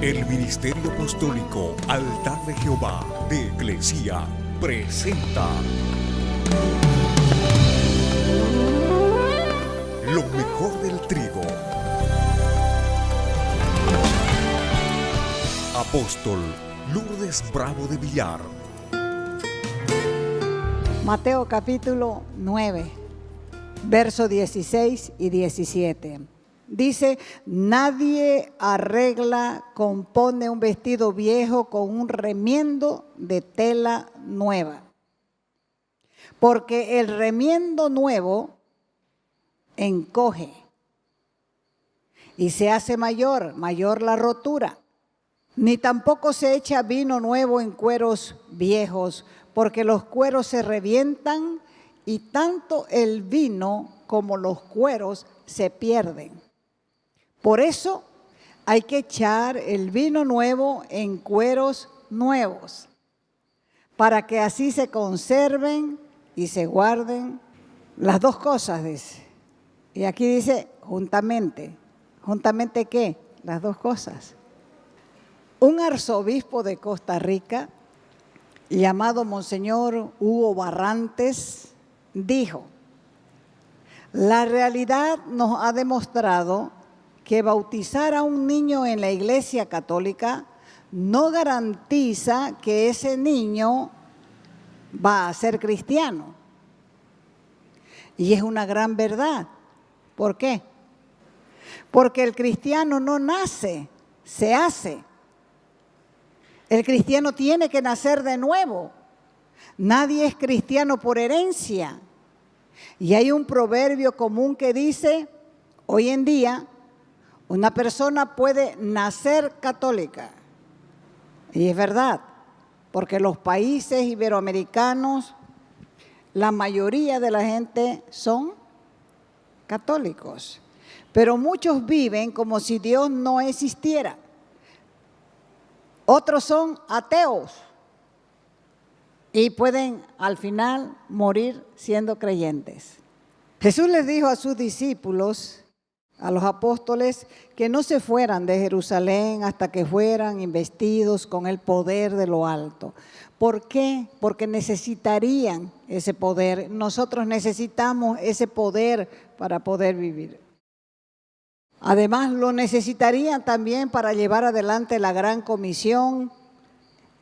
El Ministerio Apostólico Altar de Jehová de Eclesia presenta lo mejor del trigo. Apóstol Lourdes Bravo de Villar. Mateo capítulo 9, versos 16 y 17. Dice: nadie arregla, compone un vestido viejo con un remiendo de tela nueva, porque el remiendo nuevo encoge y se hace mayor la rotura. Ni tampoco se echa vino nuevo en cueros viejos, porque los cueros se revientan y tanto el vino como los cueros se pierden. Por eso hay que echar el vino nuevo en cueros nuevos, para que así se conserven y se guarden las dos cosas, dice. Y aquí dice juntamente. ¿Juntamente qué? Las dos cosas. Un arzobispo de Costa Rica, llamado Monseñor Hugo Barrantes, dijo: la realidad nos ha demostrado que bautizar a un niño en la Iglesia Católica no garantiza que ese niño va a ser cristiano. Y es una gran verdad. ¿Por qué? Porque el cristiano no nace, se hace. El cristiano tiene que nacer de nuevo. Nadie es cristiano por herencia. Y hay un proverbio común que dice: hoy en día una persona puede nacer católica. Y es verdad, porque los países iberoamericanos, la mayoría de la gente son católicos. Pero muchos viven como si Dios no existiera. Otros son ateos y pueden al final morir siendo creyentes. Jesús les dijo a sus discípulos, a los apóstoles, que no se fueran de Jerusalén hasta que fueran investidos con el poder de lo alto. ¿Por qué? Porque necesitarían ese poder. Nosotros necesitamos ese poder para poder vivir. Además, lo necesitarían también para llevar adelante la gran comisión,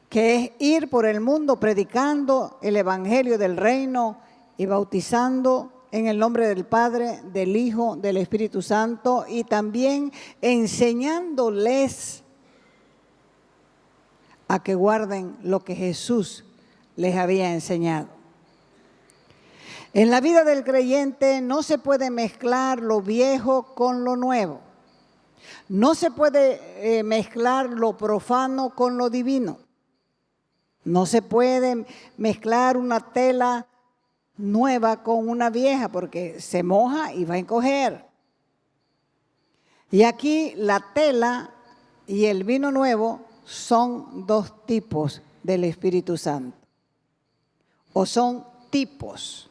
que es ir por el mundo predicando el evangelio del reino y bautizando en el nombre del Padre, del Hijo, del Espíritu Santo, y también enseñándoles a que guarden lo que Jesús les había enseñado. En la vida del creyente no se puede mezclar lo viejo con lo nuevo. No se puede mezclar lo profano con lo divino. No se puede mezclar una tela nueva con una vieja, porque se moja y va a encoger. Y aquí la tela y el vino nuevo son dos tipos del Espíritu Santo, o son tipos.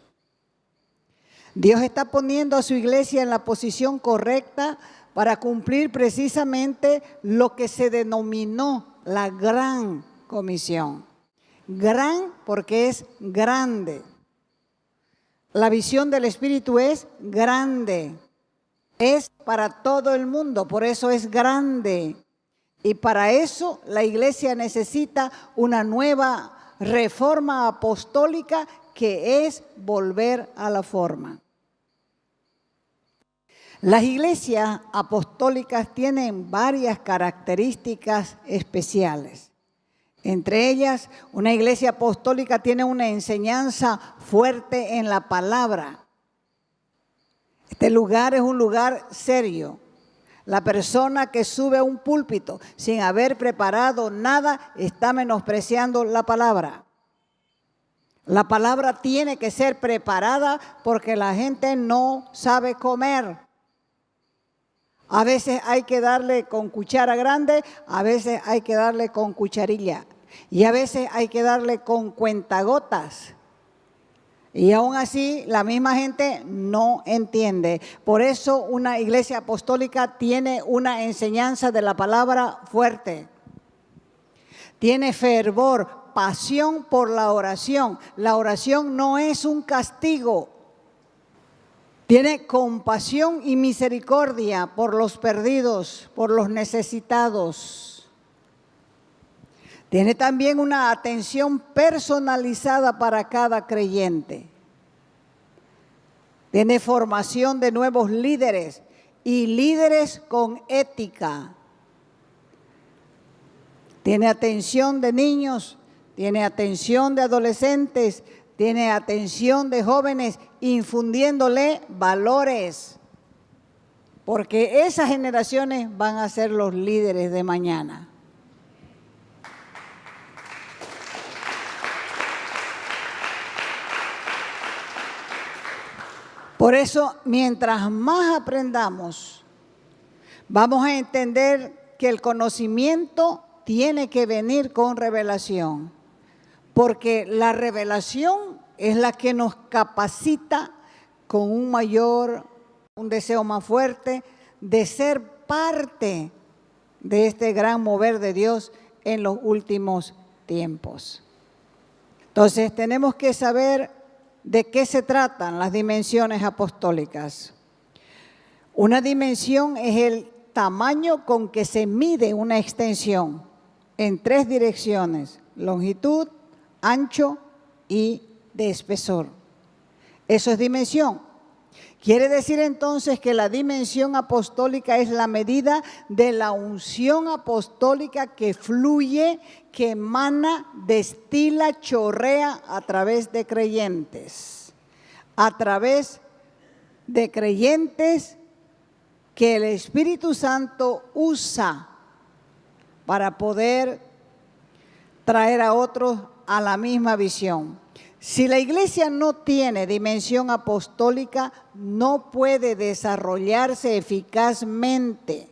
Dios está poniendo a su iglesia en la posición correcta para cumplir precisamente lo que se denominó la gran comisión. Gran porque es grande. La visión del Espíritu es grande, es para todo el mundo, por eso es grande. Y para eso la iglesia necesita una nueva reforma apostólica, que es volver a la forma. Las iglesias apostólicas tienen varias características especiales. Entre ellas, una iglesia apostólica tiene una enseñanza fuerte en la palabra. Este lugar es un lugar serio. La persona que sube a un púlpito sin haber preparado nada está menospreciando la palabra. La palabra tiene que ser preparada, porque la gente no sabe comer. A veces hay que darle con cuchara grande, a veces hay que darle con cucharilla y a veces hay que darle con cuentagotas. Y aún así, la misma gente no entiende. Por eso una iglesia apostólica tiene una enseñanza de la palabra fuerte. Tiene fervor, pasión por la oración. La oración no es un castigo. Tiene compasión y misericordia por los perdidos, por los necesitados. Tiene también una atención personalizada para cada creyente. Tiene formación de nuevos líderes y líderes con ética. Tiene atención de niños, tiene atención de adolescentes, tiene atención de jóvenes, infundiéndole valores. Porque esas generaciones van a ser los líderes de mañana. Por eso, mientras más aprendamos, vamos a entender que el conocimiento tiene que venir con revelación, porque la revelación es la que nos capacita con un deseo más fuerte de ser parte de este gran mover de Dios en los últimos tiempos. Entonces, tenemos que saber de qué se tratan las dimensiones apostólicas. Una dimensión es el tamaño con que se mide una extensión en 3 direcciones: longitud, ancho y de espesor. Eso es dimensión. Quiere decir entonces que la dimensión apostólica es la medida de la unción apostólica que fluye, que emana, destila, chorrea a través de creyentes. A través de creyentes que el Espíritu Santo usa para poder traer a otros a la misma visión. Si la iglesia no tiene dimensión apostólica, no puede desarrollarse eficazmente.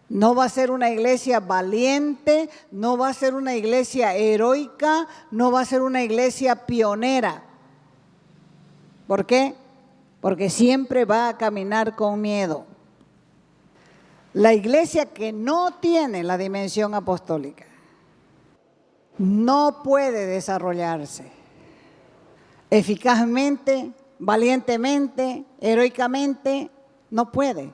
No va a ser una iglesia valiente, no va a ser una iglesia heroica, no va a ser una iglesia pionera. ¿Por qué? Porque siempre va a caminar con miedo. La iglesia que no tiene la dimensión apostólica no puede desarrollarse eficazmente, valientemente, heroicamente, no puede.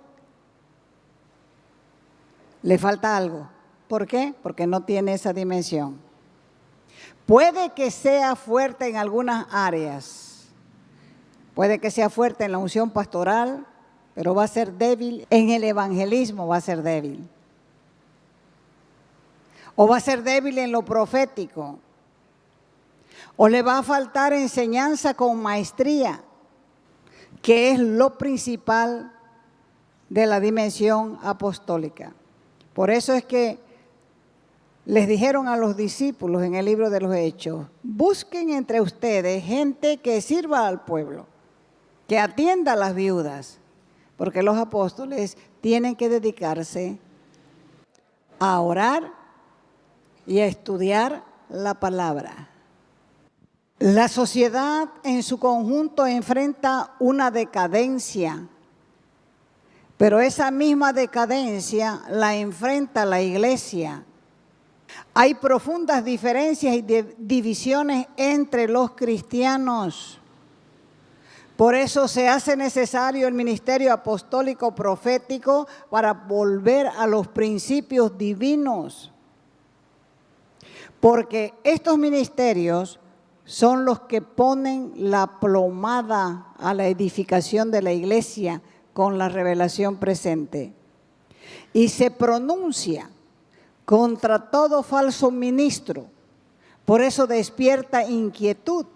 Le falta algo. ¿Por qué? Porque no tiene esa dimensión. Puede que sea fuerte en algunas áreas. Puede que sea fuerte en la unción pastoral, pero va a ser débil en el evangelismo, va a ser débil. O va a ser débil en lo profético. O le va a faltar enseñanza con maestría, que es lo principal de la dimensión apostólica. Por eso es que les dijeron a los discípulos en el libro de los Hechos: busquen entre ustedes gente que sirva al pueblo, que atienda a las viudas, porque los apóstoles tienen que dedicarse a orar y a estudiar la palabra. La sociedad en su conjunto enfrenta una decadencia, pero esa misma decadencia la enfrenta la iglesia. Hay profundas diferencias y divisiones entre los cristianos. Por eso se hace necesario el ministerio apostólico profético para volver a los principios divinos. Porque estos ministerios son los que ponen la plomada a la edificación de la iglesia con la revelación presente. Y se pronuncia contra todo falso ministro. Por eso despierta inquietud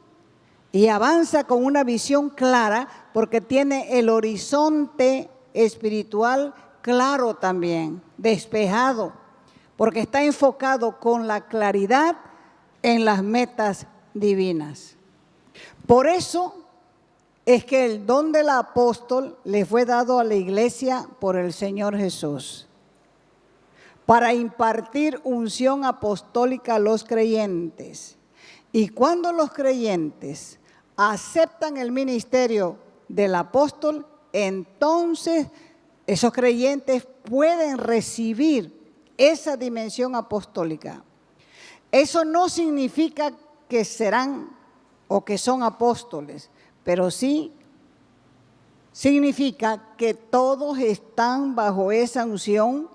y avanza con una visión clara, porque tiene el horizonte espiritual claro también, despejado, porque está enfocado con la claridad en las metas divinas. Por eso es que el don del apóstol le fue dado a la iglesia por el Señor Jesús, para impartir unción apostólica a los creyentes. Y cuando los creyentes aceptan el ministerio del apóstol, entonces esos creyentes pueden recibir esa dimensión apostólica. Eso no significa que serán o que son apóstoles, pero sí significa que todos están bajo esa unción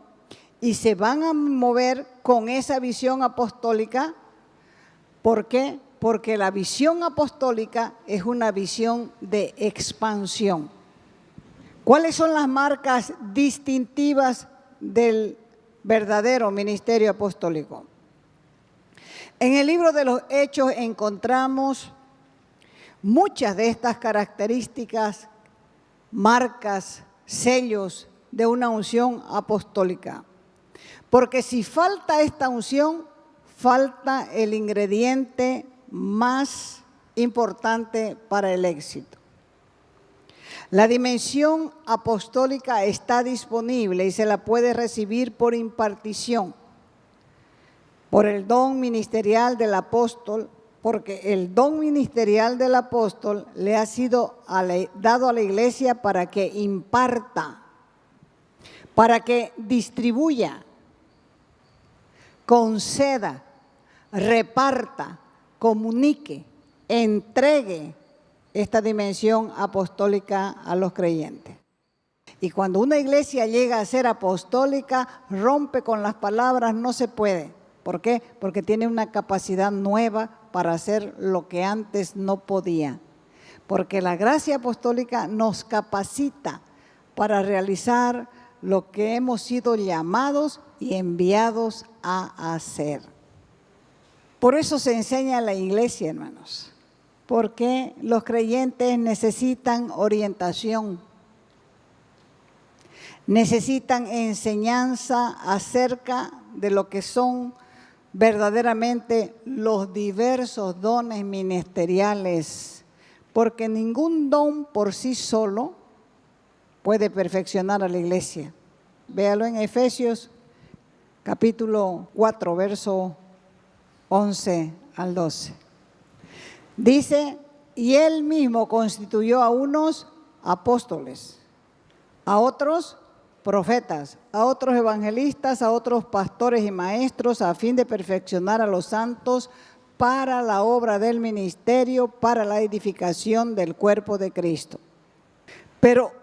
y se van a mover con esa visión apostólica. ¿Por qué? Porque la visión apostólica es una visión de expansión. ¿Cuáles son las marcas distintivas del verdadero ministerio apostólico? En el libro de los Hechos encontramos muchas de estas características, marcas, sellos de una unción apostólica. Porque si falta esta unción, falta el ingrediente más importante para el éxito. La dimensión apostólica está disponible y se la puede recibir por impartición, por el don ministerial del apóstol, porque el don ministerial del apóstol le ha sido dado a la iglesia para que imparta, para que distribuya, conceda, reparta, comunique, entregue esta dimensión apostólica a los creyentes. Y cuando una iglesia llega a ser apostólica, rompe con las palabras, no se puede. ¿Por qué? Porque tiene una capacidad nueva para hacer lo que antes no podía. Porque la gracia apostólica nos capacita para realizar lo que hemos sido llamados y enviados a hacer. Por eso se enseña en la iglesia, hermanos. Porque los creyentes necesitan orientación, necesitan enseñanza acerca de lo que son verdaderamente los diversos dones ministeriales, porque ningún don por sí solo puede perfeccionar a la iglesia. Véalo en Efesios capítulo 4, verso 11 al 12. Dice, y él mismo constituyó a unos apóstoles, a otros profetas, a otros evangelistas, a otros pastores y maestros, a fin de perfeccionar a los santos para la obra del ministerio, para la edificación del cuerpo de Cristo. Pero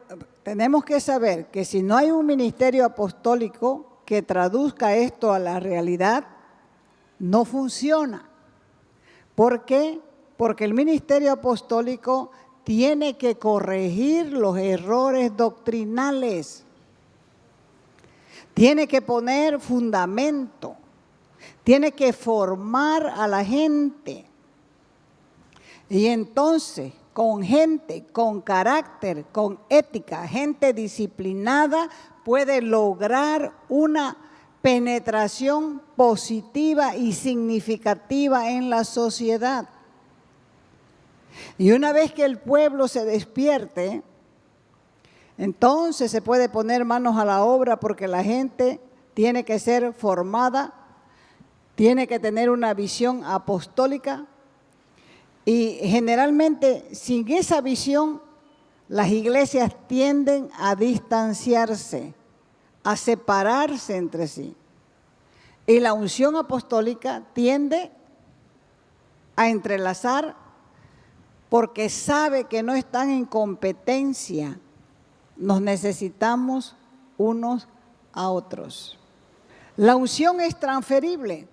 tenemos que saber que si no hay un ministerio apostólico que traduzca esto a la realidad, no funciona. ¿Por qué? Porque el ministerio apostólico tiene que corregir los errores doctrinales, tiene que poner fundamento, tiene que formar a la gente. Y entonces, con gente, con carácter, con ética, gente disciplinada, puede lograr una penetración positiva y significativa en la sociedad. Y una vez que el pueblo se despierte, entonces se puede poner manos a la obra, porque la gente tiene que ser formada, tiene que tener una visión apostólica, y generalmente sin esa visión las iglesias tienden a distanciarse, a separarse entre sí. Y la unción apostólica tiende a entrelazar, porque sabe que no están en competencia. Nos necesitamos unos a otros. La unción es transferible.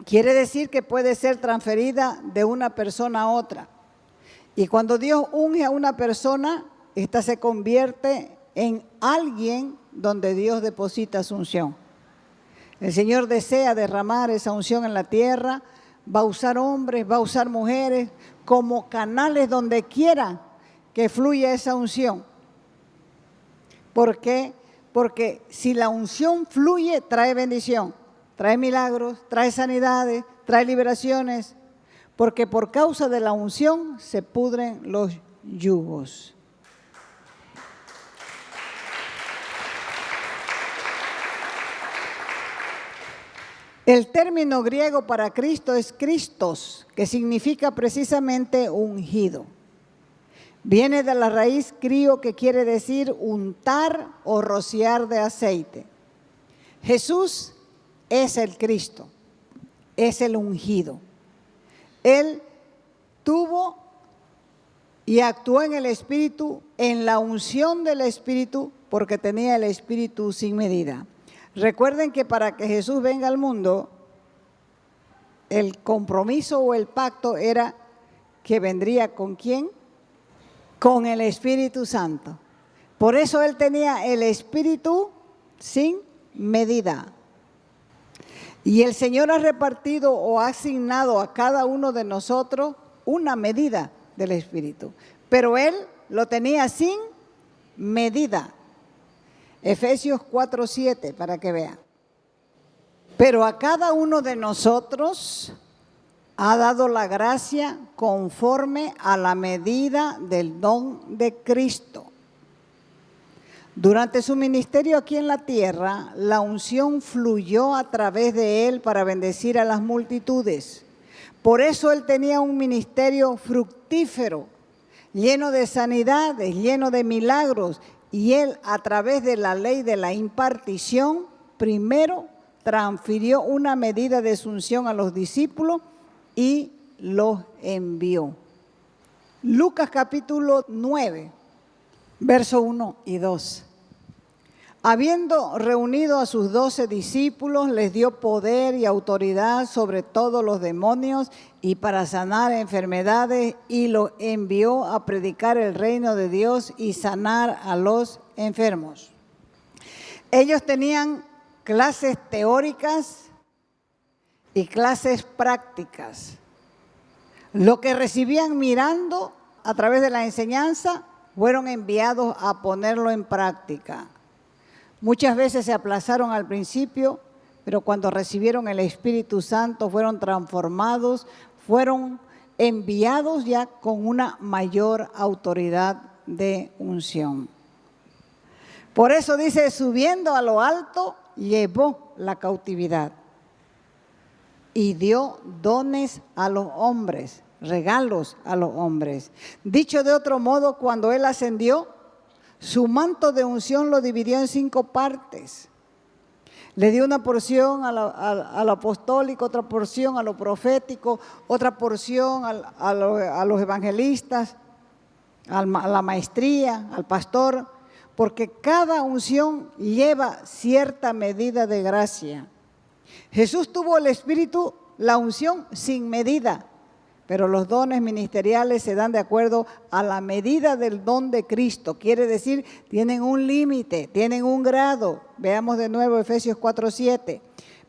Quiere decir que puede ser transferida de una persona a otra. Y cuando Dios unge a una persona, ésta se convierte en alguien donde Dios deposita su unción. El Señor desea derramar esa unción en la tierra, va a usar hombres, va a usar mujeres como canales donde quiera que fluya esa unción. ¿Por qué? Porque si la unción fluye, trae bendición, trae milagros, trae sanidades, trae liberaciones, porque por causa de la unción se pudren los yugos. El término griego para Cristo es Christos, que significa precisamente ungido. Viene de la raíz crio, que quiere decir untar o rociar de aceite. Jesús es el Cristo, es el ungido. Él tuvo y actuó en el Espíritu, en la unción del Espíritu, porque tenía el Espíritu sin medida. Recuerden que para que Jesús venga al mundo, el compromiso o el pacto era que vendría ¿con quién? Con el Espíritu Santo. Por eso Él tenía el Espíritu sin medida. Y el Señor ha repartido o ha asignado a cada uno de nosotros una medida del Espíritu. Pero Él lo tenía sin medida. Efesios 4:7, para que vean. Pero a cada uno de nosotros ha dado la gracia conforme a la medida del don de Cristo. Durante su ministerio aquí en la tierra, la unción fluyó a través de él para bendecir a las multitudes. Por eso él tenía un ministerio fructífero, lleno de sanidades, lleno de milagros. Y él, a través de la ley de la impartición, primero transfirió una medida de unción a los discípulos y los envió. Lucas capítulo 9, verso 1 y 2. Habiendo reunido a sus 12 discípulos, les dio poder y autoridad sobre todos los demonios y para sanar enfermedades, y los envió a predicar el reino de Dios y sanar a los enfermos. Ellos tenían clases teóricas y clases prácticas. Lo que recibían mirando a través de la enseñanza, fueron enviados a ponerlo en práctica. Muchas veces se aplazaron al principio, pero cuando recibieron el Espíritu Santo fueron transformados, fueron enviados ya con una mayor autoridad de unción. Por eso dice, subiendo a lo alto, llevó la cautividad y dio dones a los hombres, regalos a los hombres. Dicho de otro modo, cuando él ascendió, su manto de unción lo dividió en 5 partes. Le dio una porción a lo apostólico, otra porción a lo profético, otra porción a los evangelistas, a la maestría, al pastor, porque cada unción lleva cierta medida de gracia. Jesús tuvo el Espíritu, la unción sin medida, pero los dones ministeriales se dan de acuerdo a la medida del don de Cristo. Quiere decir, tienen un límite, tienen un grado. Veamos de nuevo Efesios 4:7.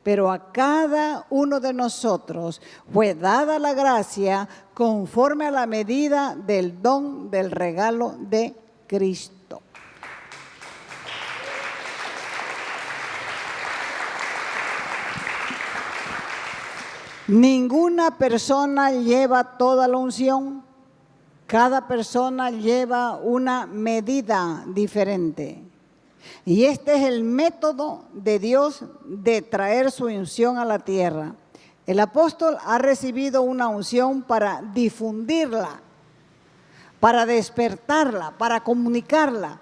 Pero a cada uno de nosotros fue dada la gracia conforme a la medida del don del regalo de Cristo. Ninguna persona lleva toda la unción, cada persona lleva una medida diferente. Y este es el método de Dios de traer su unción a la tierra. El apóstol ha recibido una unción para difundirla, para despertarla, para comunicarla.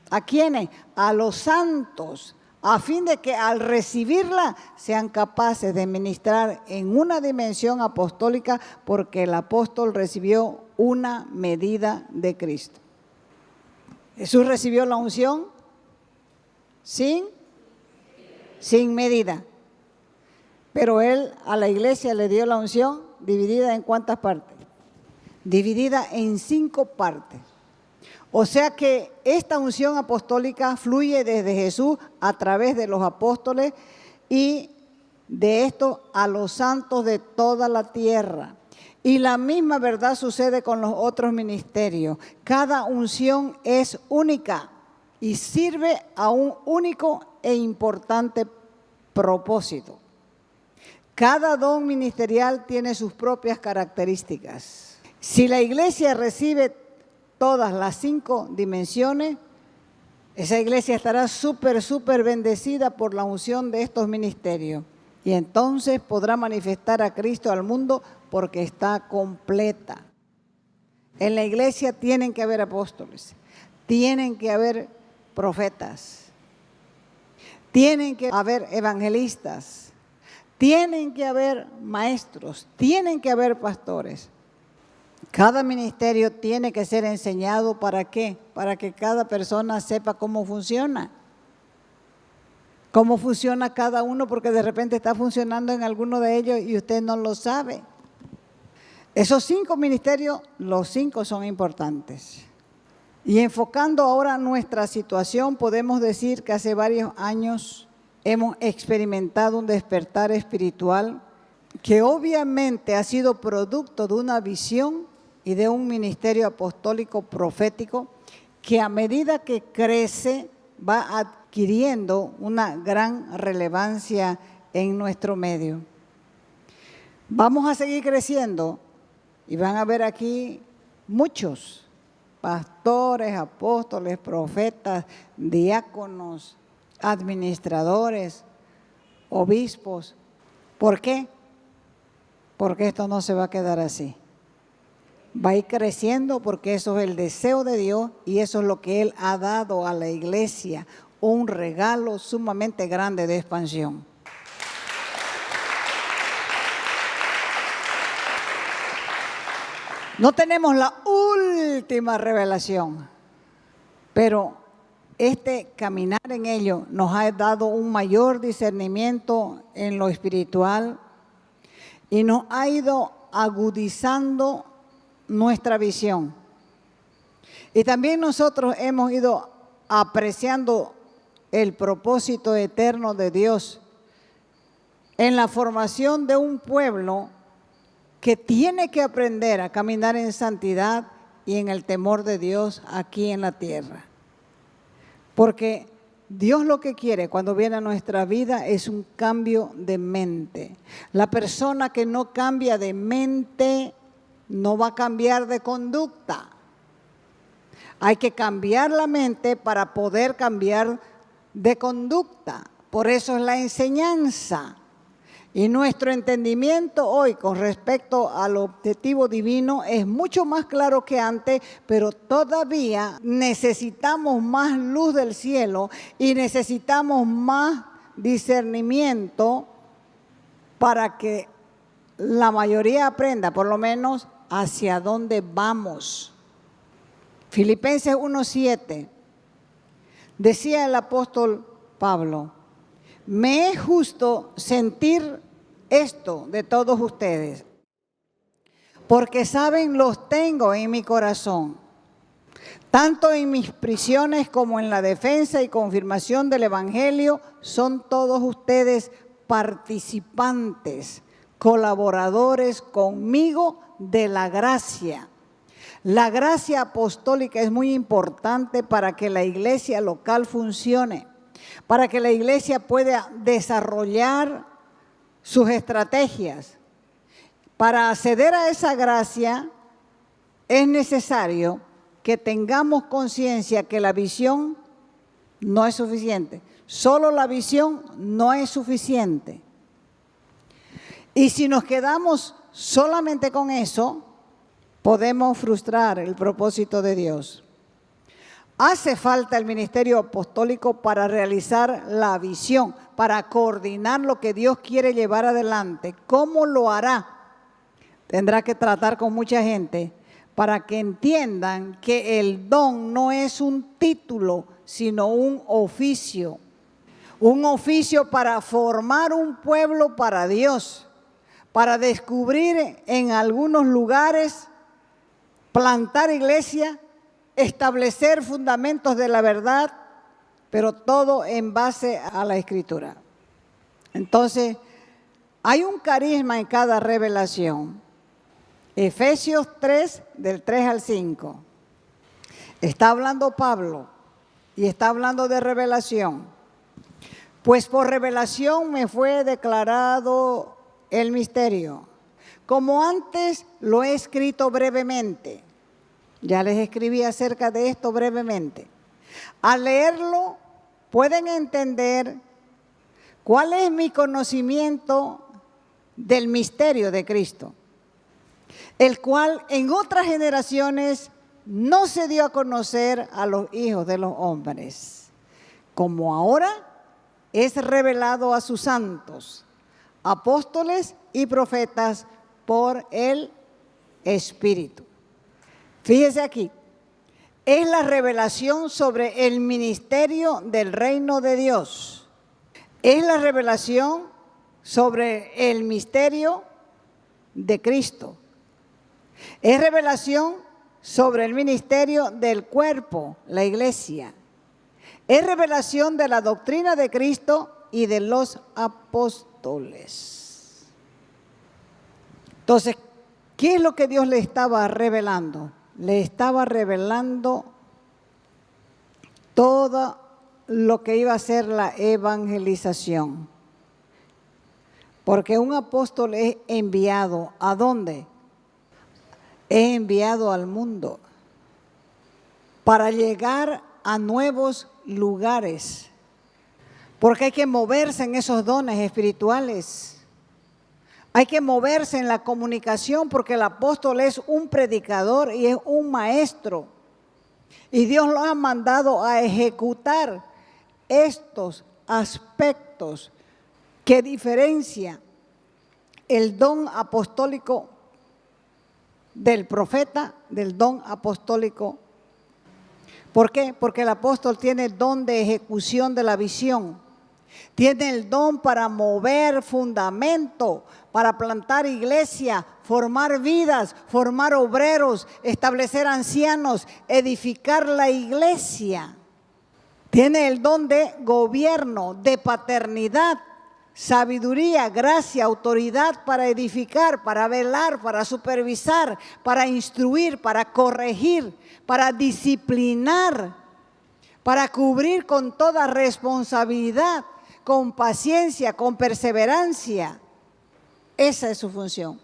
¿A quiénes? A los santos, a fin de que al recibirla sean capaces de ministrar en una dimensión apostólica, porque el apóstol recibió una medida de Cristo. Jesús recibió la unción sin medida, pero él a la iglesia le dio la unción dividida en ¿cuántas partes? Dividida en 5 partes. O sea que esta unción apostólica fluye desde Jesús a través de los apóstoles y de esto a los santos de toda la tierra. Y la misma verdad sucede con los otros ministerios. Cada unción es única y sirve a un único e importante propósito. Cada don ministerial tiene sus propias características. Si la iglesia recibe todas las 5 dimensiones, esa iglesia estará súper bendecida por la unción de estos ministerios. Y entonces podrá manifestar a Cristo al mundo porque está completa. En la iglesia tienen que haber apóstoles, tienen que haber profetas, tienen que haber evangelistas, tienen que haber maestros, tienen que haber pastores. Cada ministerio tiene que ser enseñado, ¿para qué? Para que cada persona sepa cómo funciona. Cómo funciona cada uno, porque de repente está funcionando en alguno de ellos y usted no lo sabe. Esos 5 ministerios, los 5 son importantes. Y enfocando ahora nuestra situación, podemos decir que hace varios años hemos experimentado un despertar espiritual que obviamente ha sido producto de una visión y de un ministerio apostólico profético que a medida que crece va adquiriendo una gran relevancia en nuestro medio. Vamos a seguir creciendo y van a ver aquí muchos pastores, apóstoles, profetas, diáconos, administradores, obispos. ¿Por qué? Porque esto no se va a quedar así. Va a ir creciendo porque eso es el deseo de Dios y eso es lo que Él ha dado a la iglesia, un regalo sumamente grande de expansión. No tenemos la última revelación, pero este caminar en ello nos ha dado un mayor discernimiento en lo espiritual y nos ha ido agudizando nuestra visión. Y también nosotros hemos ido apreciando el propósito eterno de Dios en la formación de un pueblo que tiene que aprender a caminar en santidad y en el temor de Dios aquí en la tierra. Porque Dios lo que quiere cuando viene a nuestra vida es un cambio de mente. La persona que no cambia de mente no va a cambiar de conducta. Hay que cambiar la mente para poder cambiar de conducta. Por eso es la enseñanza. Y nuestro entendimiento hoy con respecto al objetivo divino es mucho más claro que antes, pero todavía necesitamos más luz del cielo y necesitamos más discernimiento para que la mayoría aprenda, por lo menos, hacia dónde vamos. Filipenses 1:7, decía el apóstol Pablo: me es justo sentir esto de todos ustedes, porque saben, los tengo en mi corazón, tanto en mis prisiones como en la defensa y confirmación del Evangelio, son todos ustedes participantes, colaboradores conmigo de la gracia. La gracia apostólica es muy importante para que la iglesia local funcione, para que la iglesia pueda desarrollar sus estrategias. Para acceder a esa gracia es necesario que tengamos conciencia que la visión no es suficiente. Solo la visión no es suficiente. Y si nos quedamos solamente con eso, podemos frustrar el propósito de Dios. Hace falta el ministerio apostólico para realizar la visión, para coordinar lo que Dios quiere llevar adelante. ¿Cómo lo hará? Tendrá que tratar con mucha gente para que entiendan que el don no es un título, sino un oficio. Un oficio para formar un pueblo para Dios, para descubrir en algunos lugares, plantar iglesia, establecer fundamentos de la verdad, pero todo en base a la Escritura. Entonces, hay un carisma en cada revelación. Efesios 3, del 3 al 5. Está hablando Pablo y está hablando de revelación. Pues por revelación me fue declarado el misterio, como antes lo he escrito brevemente. Ya les escribí acerca de esto brevemente. Al leerlo pueden entender ¿Cuál es mi conocimiento del misterio de Cristo? El cual en otras generaciones no se dio a conocer a los hijos de los hombres, como ahora es revelado a sus santos, apóstoles y profetas por el Espíritu. Fíjese aquí, es la revelación sobre el ministerio del reino de Dios. Es la revelación sobre el misterio de Cristo. Es revelación sobre el ministerio del cuerpo, la iglesia. Es revelación de la doctrina de Cristo y de los apóstoles. Entonces, ¿qué es lo que Dios le estaba revelando? Le estaba revelando todo lo que iba a ser la evangelización. Porque un apóstol es enviado, ¿a dónde? Es enviado al mundo para llegar a nuevos lugares. Porque hay que moverse en esos dones espirituales. Hay que moverse en la comunicación porque el apóstol es un predicador y es un maestro. Y Dios lo ha mandado a ejecutar estos aspectos que diferencia el don apostólico del profeta, del don apostólico. ¿Por qué? Porque el apóstol tiene el don de ejecución de la visión. Tiene el don para mover fundamento, para plantar iglesia, formar vidas, formar obreros, establecer ancianos, edificar la iglesia. Tiene el don de gobierno, de paternidad, sabiduría, gracia, autoridad para edificar, para velar, para supervisar, para instruir, para corregir, para disciplinar, para cubrir con toda responsabilidad, con paciencia, con perseverancia. Esa es su función.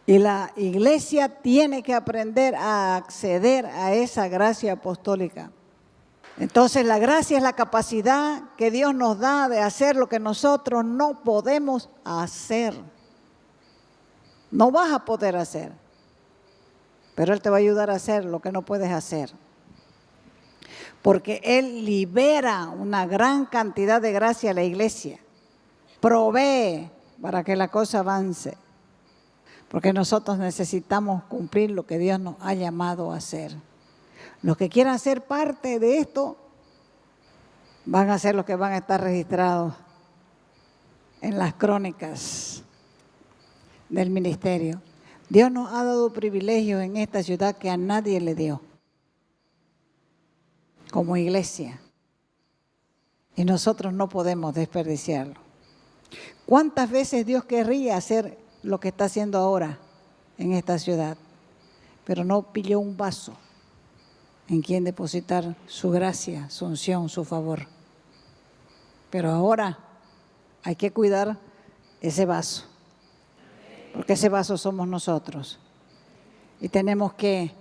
Y la iglesia tiene que aprender a acceder a esa gracia apostólica. Entonces la gracia es la capacidad que Dios nos da de hacer lo que nosotros no podemos hacer. No vas a poder hacer, pero Él te va a ayudar a hacer lo que no puedes hacer. Porque Él libera una gran cantidad de gracia a la iglesia. Provee para que la cosa avance. Porque nosotros necesitamos cumplir lo que Dios nos ha llamado a hacer. Los que quieran ser parte de esto van a ser los que van a estar registrados en las crónicas del ministerio. Dios nos ha dado privilegios en esta ciudad que a nadie le dio, como iglesia. Y nosotros no podemos desperdiciarlo. ¿Cuántas veces Dios querría hacer lo que está haciendo ahora en esta ciudad? Pero no pilló un vaso en quien depositar su gracia, su unción, su favor. Pero ahora hay que cuidar ese vaso, porque ese vaso somos nosotros. Y tenemos que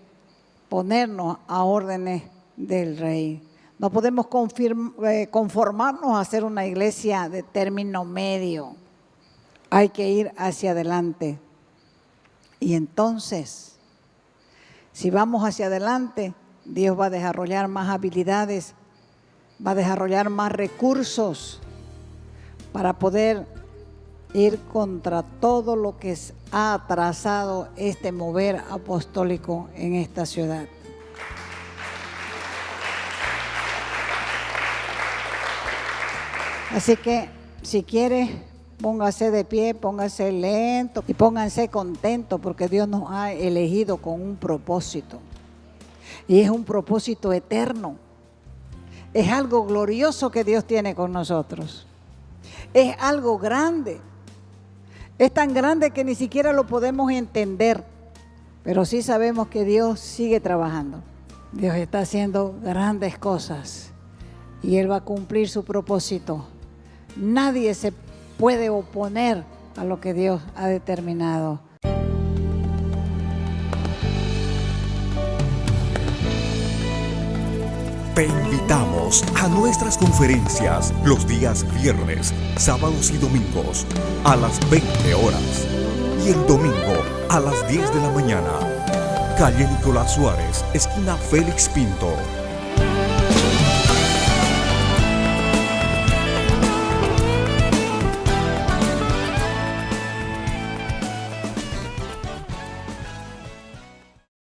ponernos a órdenes del Rey. No podemos conformarnos a ser una iglesia de término medio. Hay que ir hacia adelante. Y entonces, si vamos hacia adelante, Dios va a desarrollar más habilidades, va a desarrollar más recursos para poder ir contra todo lo que ha atrasado este mover apostólico en esta ciudad. Así que, si quieres, póngase de pie, póngase lento y pónganse contentos porque Dios nos ha elegido con un propósito. Y es un propósito eterno. Es algo glorioso que Dios tiene con nosotros. Es algo grande. Es tan grande que ni siquiera lo podemos entender. Pero sí sabemos que Dios sigue trabajando. Dios está haciendo grandes cosas. Y Él va a cumplir su propósito. Nadie se puede oponer a lo que Dios ha determinado. Te invitamos a nuestras conferencias los días viernes, sábados y domingos a las 20 horas y el domingo a las 10 de la mañana. Calle Nicolás Suárez, esquina Félix Pinto.